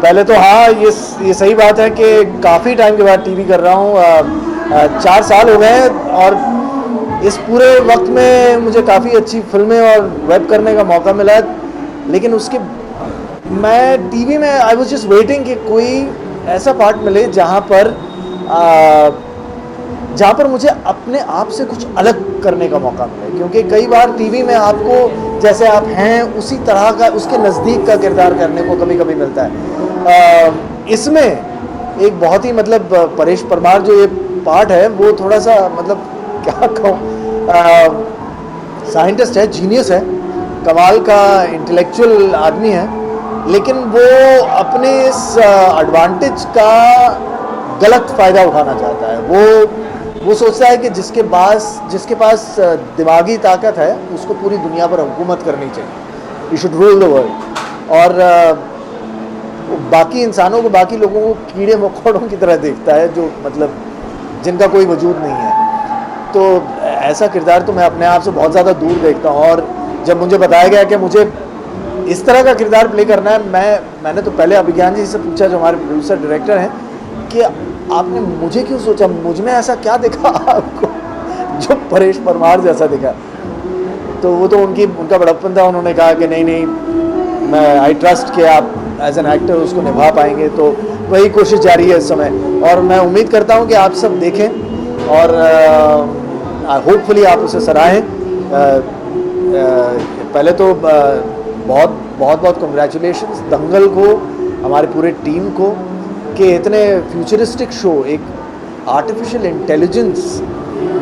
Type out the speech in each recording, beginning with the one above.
पहले तो हाँ, ये सही बात है कि काफ़ी टाइम के बाद टीवी कर रहा हूँ। 4 साल हो गए हैं और इस पूरे वक्त में मुझे काफ़ी अच्छी फिल्में और वेब करने का मौका मिला है। लेकिन उसके मैं टीवी में आई वाज जस्ट वेटिंग कि कोई ऐसा पार्ट मिले जहाँ पर मुझे अपने आप से कुछ अलग करने का मौका मिले, क्योंकि कई बार टीवी में आपको जैसे आप हैं उसी तरह का, उसके नज़दीक का किरदार करने को कभी कभी मिलता है। इसमें एक बहुत ही मतलब परेश परमार जो ये पार्ट है वो थोड़ा सा मतलब क्या कहूँ, साइंटिस्ट है, जीनियस है, कमाल का इंटेलेक्चुअल आदमी है, लेकिन वो अपने इस एडवांटेज का गलत फ़ायदा उठाना चाहता है। वो सोचता है कि जिसके पास दिमागी ताकत है उसको पूरी दुनिया पर हुकूमत करनी चाहिए, you should rule the world. और बाकी इंसानों को, बाकी लोगों को कीड़े मकोड़ों की तरह देखता है, जो मतलब जिनका कोई वजूद नहीं है। तो ऐसा किरदार तो मैं अपने आप से बहुत ज़्यादा दूर देखता हूँ। और जब मुझे बताया गया कि मुझे इस तरह का किरदार प्ले करना है, मैंने तो पहले अभिज्ञान जी से पूछा, जो हमारे प्रोड्यूसर डायरेक्टर हैं, कि आपने मुझे क्यों सोचा, मुझ में ऐसा क्या दिखा आपको जो परेश परमार जैसा दिखा। तो वो तो उनका बड़प्पन था, उन्होंने कहा कि नहीं, मैं आई ट्रस्ट कि आप एज एन एक्टर उसको निभा पाएंगे। तो वही कोशिश जारी है इस समय, और मैं उम्मीद करता हूँ कि आप सब देखें और होपफुली आप उसे सराहें। पहले तो बहुत कंग्रेचुलेशंस दंगल को, हमारे पूरे टीम को, कि इतने फ्यूचरिस्टिक शो, एक आर्टिफिशियल इंटेलिजेंस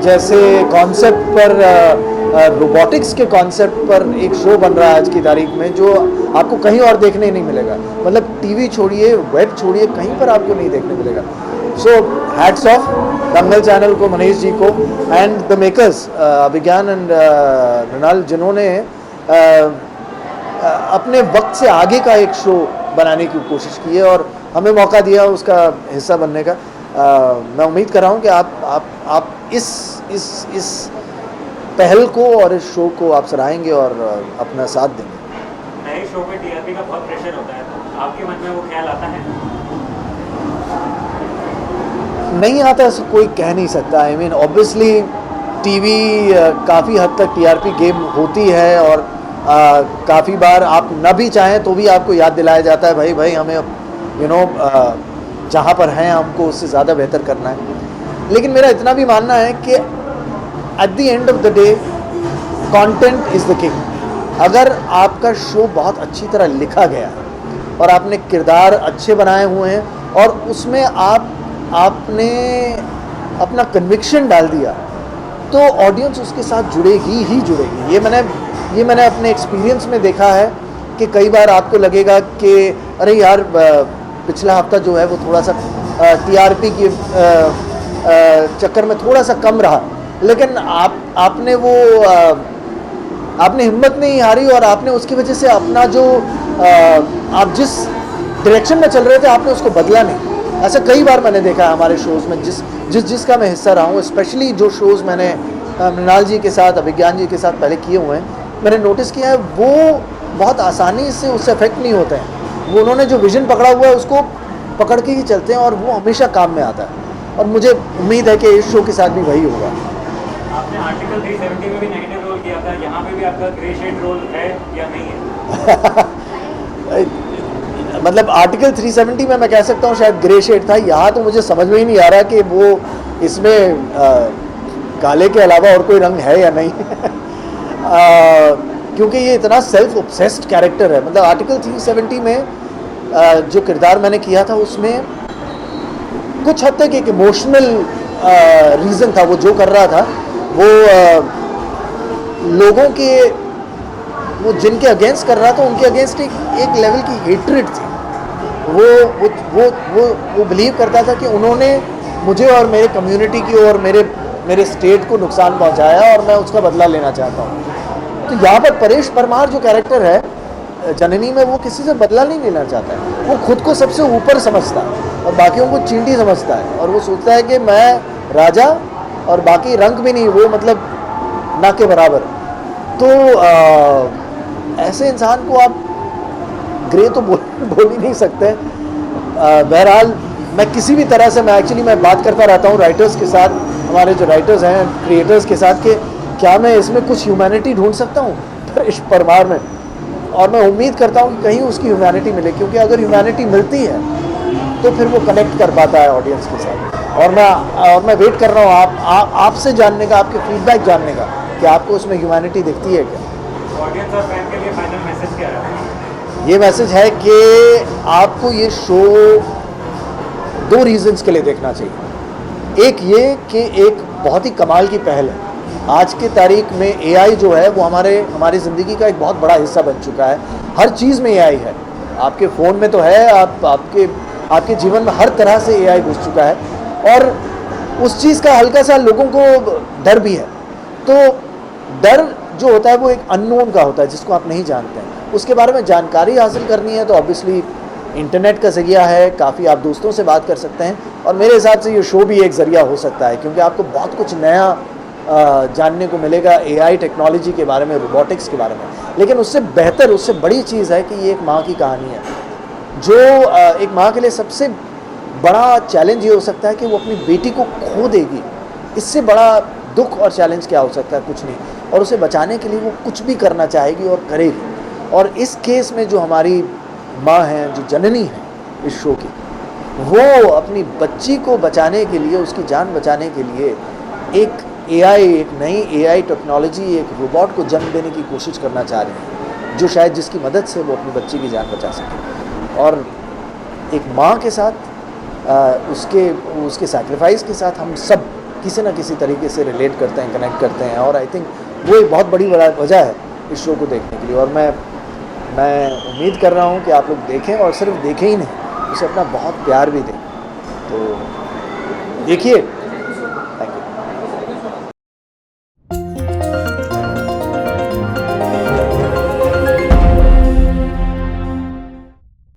जैसे कॉन्सेप्ट पर, रोबोटिक्स के कॉन्सेप्ट पर एक शो बन रहा है आज की तारीख में, जो आपको कहीं और देखने नहीं मिलेगा। मतलब टीवी छोड़िए, वेब छोड़िए, कहीं पर आपको नहीं देखने मिलेगा। So hats off Dangal channel को, मनीष जी को, and the makers Abhigyan and Mrinal, जिन्होंने अपने वक्त से आगे का एक शो बनाने की कोशिश की है और हमें मौका दिया उसका हिस्सा बनने का। मैं उम्मीद कर रहा हूँ कि आप इस पहल को और इस शो को आप सराहेंगे और अपना साथ देंगे। नए शो पे टीआरपी का बहुत प्रेशर होता है, तो आपके मन में वो ख्याल आता है? नहीं आता, ऐसा कोई कह नहीं सकता। आई मीन ऑब्वियसली टीवी काफ़ी हद तक टीआरपी गेम होती है, और काफ़ी बार आप न भी चाहें तो भी आपको याद दिलाया जाता है, भाई हमें जहाँ पर हैं हमको उससे ज़्यादा बेहतर करना है। लेकिन मेरा इतना भी मानना है कि at the end of the day content is the king. अगर आपका शो बहुत अच्छी तरह लिखा गया और आपने किरदार अच्छे बनाए हुए हैं और उसमें आपने अपना कन्विक्शन डाल दिया, तो ऑडियंस उसके साथ जुड़ेगी ही जुड़ेगी। ये मैंने अपने एक्सपीरियंस में देखा है कि कई बार आपको लगेगा कि अरे यार, पिछला हफ्ता जो है वो थोड़ा सा टीआरपी के चक्कर में थोड़ा सा कम रहा, लेकिन आपने हिम्मत नहीं हारी और आपने उसकी वजह से अपना जो आप जिस डायरेक्शन में चल रहे थे आपने उसको बदला नहीं। ऐसा कई बार मैंने देखा है हमारे शोज़ में, जिसका मैं हिस्सा रहा हूँ, स्पेशली जो शोज़ मैंने मृणाल जी के साथ, अभिज्ञान जी के साथ पहले किए हुए हैं, मैंने नोटिस किया है वो बहुत आसानी से उससे अफेक्ट नहीं होते हैं। वो उन्होंने जो विज़न पकड़ा हुआ है उसको पकड़ के ही चलते हैं और वो हमेशा काम में आता है। और मुझे उम्मीद है कि इस शो के साथ भी वही होगा। आपने आर्टिकल 370 में भी नेगेटिव रोल किया था, यहाँ पे भी आपका ग्रे शेड रोल है या नहीं है? मतलब आर्टिकल 370 में मैं कह सकता हूँ शायद ग्रे शेड था, यहाँ तो मुझे समझ में ही नहीं आ रहा कि वो इसमें काले के अलावा और कोई रंग है या नहीं क्योंकि ये इतना सेल्फ ऑब्सेस्ड कैरेक्टर है। मतलब आर्टिकल 370 में जो किरदार मैंने किया था उसमें कुछ हद तक एक इमोशनल रीज़न था। वो जो कर रहा था वो लोगों के, वो जिनके अगेंस्ट कर रहा था उनके अगेंस्ट एक लेवल की हेट्रेड थी। वो बिलीव करता था कि उन्होंने मुझे और मेरे कम्युनिटी की और मेरे स्टेट को नुकसान पहुंचाया और मैं उसका बदला लेना चाहता हूँ। तो यहाँ पर परेश परमार जो कैरेक्टर है जननी में, वो किसी से बदला नहीं लेना चाहता है। वो खुद को सबसे ऊपर समझता है और बाकियों को चींटी समझता है, और वो सोचता है कि मैं राजा और बाकी रंग भी नहीं, वो मतलब ना के बराबर। तो ऐसे इंसान को आप ग्रे तो बोल ही नहीं सकते, बहरहाल मैं किसी भी तरह से मैं बात करता रहता हूँ राइटर्स के साथ, हमारे जो राइटर्स हैं, क्रिएटर्स के साथ, कि क्या मैं इसमें कुछ ह्यूमैनिटी ढूंढ सकता हूँ इस परमार में, और मैं उम्मीद करता हूँ कि कहीं उसकी ह्यूमैनिटी मिले, क्योंकि अगर ह्यूमैनिटी मिलती है तो फिर वो कनेक्ट कर पाता है ऑडियंस के साथ। और मैं वेट कर रहा हूँ आपसे जानने का, आपके फीडबैक जानने का, कि आपको उसमें ह्यूमैनिटी दिखती है क्या। ऑडियंस और फैन के लिए फाइनल मैसेज क्या है? ये मैसेज है कि आपको ये शो 2 रीज़न्स के लिए देखना चाहिए। एक ये कि एक बहुत ही कमाल की पहल है। आज के तारीख में एआई जो है वो हमारी ज़िंदगी का एक बहुत बड़ा हिस्सा बन चुका है। हर चीज़ में एआई है, आपके फ़ोन में तो है, आपके जीवन में हर तरह से एआई घुस चुका है, और उस चीज़ का हल्का सा लोगों को डर भी है। तो डर जो होता है वो एक अननोन का होता है, जिसको आप नहीं जानते हैं। उसके बारे में जानकारी हासिल करनी है तो ऑब्वियसली इंटरनेट का ज़रिया है, काफ़ी आप दोस्तों से बात कर सकते हैं, और मेरे हिसाब से ये शो भी एक ज़रिया हो सकता है, क्योंकि आपको बहुत कुछ नया जानने को मिलेगा एआई टेक्नोलॉजी के बारे में, रोबोटिक्स के बारे में। लेकिन उससे बेहतर, उससे बड़ी चीज़ है कि ये एक माँ की कहानी है, जो एक माँ के लिए सबसे बड़ा चैलेंज ये हो सकता है कि वो अपनी बेटी को खो देगी। इससे बड़ा दुख और चैलेंज क्या हो सकता है? कुछ नहीं। और उसे बचाने के लिए वो कुछ भी करना चाहेगी और करेगी। और इस केस में जो हमारी माँ हैं, जो जननी है इस शो की, वो अपनी बच्ची को बचाने के लिए, उसकी जान बचाने के लिए एक नई एआई टेक्नोलॉजी, एक रोबोट को जन्म देने की कोशिश करना चाह रही है, जो शायद जिसकी मदद से वो अपनी बच्ची की जान बचा सके। और एक माँ के साथ उसके सैक्रिफाइस के साथ हम सब किसी न किसी तरीके से रिलेट करते हैं, कनेक्ट करते हैं, और आई थिंक वो एक बहुत बड़ी वजह है इस शो को देखने के लिए। और मैं उम्मीद कर रहा हूँ कि आप लोग देखें, और सिर्फ देखें ही नहीं, उसे अपना बहुत प्यार भी दें। तो देखिए,